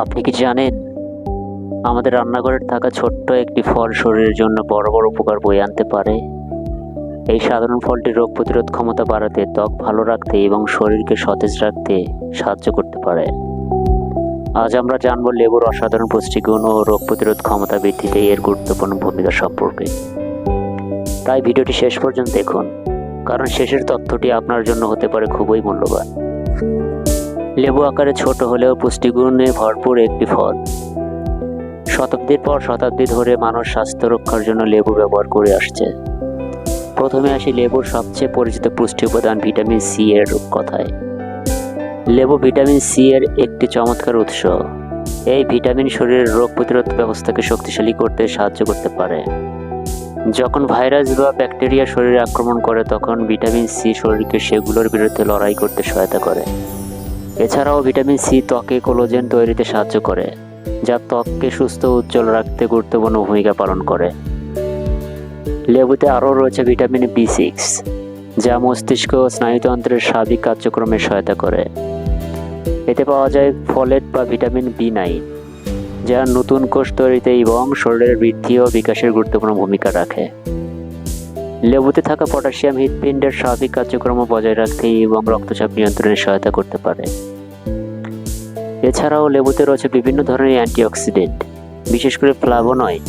আপনি কি জানেন, আমাদের রান্নাঘরে থাকা ছোট্ট একটি ফল শরীরের জন্য বড় বড় উপকার বয়ে আনতে পারে। এই সাধারণ ফলটি রোগ প্রতিরোধ ক্ষমতা বাড়াতে, ত্বক ভালো রাখতে এবং শরীরকে সতেজ রাখতে সাহায্য করতে পারে। আজ আমরা জানব লেবুর অসাধারণ পুষ্টিগুণ ও রোগ প্রতিরোধ ক্ষমতা বৃদ্ধিতে এর গুরুত্বপূর্ণ ভূমিকা সম্পর্কে। তাই ভিডিওটি শেষ পর্যন্ত দেখুন, কারণ শেষের তথ্যটি আপনার জন্য হতে পারে খুবই মূল্যবান। লেবু আকারে ছোট হলেও পুষ্টিগুণে ভরপুর একটি ফল। শতাব্দীর পর শতাব্দী ধরে মানুষ স্বাস্থ্য রক্ষার জন্য লেবু ব্যবহার করে আসছে। প্রথমে আসি লেবুর সবচেয়ে পরিচিত পুষ্টি উপাদান ভিটামিন সি এর কথায়। লেবু ভিটামিন সি এর একটি চমৎকার উৎস। এই ভিটামিন শরীরের রোগ প্রতিরোধ ব্যবস্থাকে শক্তিশালী করতে সাহায্য করতে পারে। যখন ভাইরাস বা ব্যাকটেরিয়া শরীরে আক্রমণ করে, তখন ভিটামিন সি শরীরকে সেগুলোর বিরুদ্ধে লড়াই করতে সহায়তা করে। এছাড়াও ভিটামিন সি ত্বকে কোলাজেন তৈরিতে সাহায্য করে, যা ত্বককে সুস্থ ও উজ্জ্বল রাখতে গুরুত্বপূর্ণ ভূমিকা পালন করে। লেবুতে আরও রয়েছে ভিটামিন বি6, যা মস্তিষ্ক ও স্নায়ুতন্ত্রের স্বাভাবিক কার্যক্রমে সহায়তা করে। এতে পাওয়া যায় ফোলেট বা ভিটামিন বি9, যা নতুন কোষ তৈরিতে এবং শরীরের বৃদ্ধি ও বিকাশের গুরুত্বপূর্ণ ভূমিকা রাখে। লেবুতে থাকা পটাশিয়াম হৃৎপিণ্ডের স্বাভাবিক কার্যক্রম বজায় রাখতে এবং রক্তচাপ নিয়ন্ত্রণে সহায়তা করতে পারে। এছাড়াও লেবুতে রয়েছে বিভিন্ন ধরনের অ্যান্টিঅক্সিডেন্ট, বিশেষ করে ফ্লাভোনয়েড।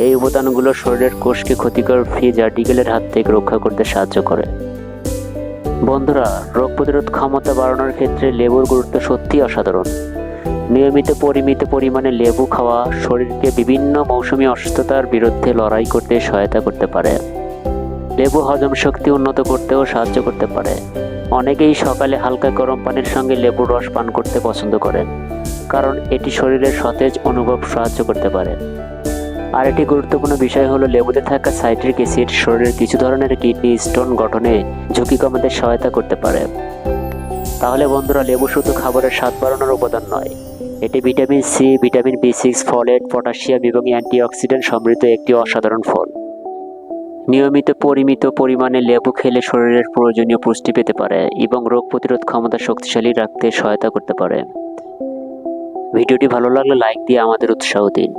এই উপাদানগুলো শরীরের কোষকে ক্ষতিকর ফ্রি র্যাডিক্যালের হাত থেকে রক্ষা করতে সাহায্য করে। বন্ধুরা, রোগ প্রতিরোধ ক্ষমতা বাড়ানোর ক্ষেত্রে লেবুর গুরুত্ব সত্যিই অসাধারণ। নিয়মিত পরিমিত পরিমাণে লেবু খাওয়া শরীরকে বিভিন্ন মৌসুমী অসুস্থতার বিরুদ্ধে লড়াই করতে সহায়তা করতে পারে। লেবু হজম শক্তি উন্নত করতেও সাহায্য করতে পারে। অনেকেই সকালে হালকা গরম পানির সঙ্গে লেবুর রস পান করতে পছন্দ করেন, কারণ এটি শরীরের সতেজ অনুভব সাহায্য করতে পারে। আর একটি গুরুত্বপূর্ণ বিষয় হলো, লেবুতে থাকা সাইট্রিক অ্যাসিড শরীরের কিছু ধরনের কিডনি স্টোন গঠনে ঝুঁকি কমাতে সহায়তা করতে পারে। তাহলে বন্ধুরা, লেবু শুধু খাবারের স্বাদ বাড়ানোর উপাদান নয়, এটি ভিটামিন সি, ভিটামিন বি6, ফলেট, পটাশিয়াম এবং অ্যান্টিঅক্সিডেন্ট সমৃদ্ধ একটি অসাধারণ ফল। নিয়মিত পরিমিত পরিমাণে লেবু খেলে শরীরের প্রয়োজনীয় পুষ্টি পেতে পারে এবং রোগ প্রতিরোধ ক্ষমতা শক্তিশালী রাখতে সহায়তা করতে পারে। ভিডিওটি ভালো লাগলে লাইক দিয়ে আমাদের উৎসাহ দিন।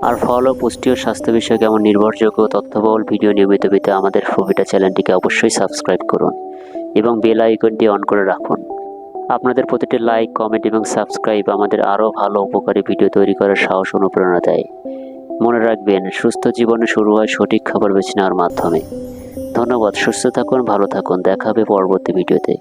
আর ফল ও পুষ্টি ও স্বাস্থ্য বিষয়ক এমন নির্ভরযোগ্য তথ্যবহুল ভিডিও নিয়মিত পেতে আমাদের ফোভিটা চ্যানেলটিকে অবশ্যই সাবস্ক্রাইব করুন এবং বেল আইকনটি অন করে রাখুন। আপনাদের প্রতিটি লাইক, কমেন্ট এবং সাবস্ক্রাইব আমাদের আরও ভালো উপকারী ভিডিও তৈরি করার সাহস অনুপ্রেরণা দেয়। মনে রাখবেন, সুস্থ জীবনে শুরু হয় সঠিক খাবার বেছে নেওয়ার মাধ্যমে। ধন্যবাদ। সুস্থ থাকুন, ভালো থাকুন। দেখা হবে পরবর্তী ভিডিওতে।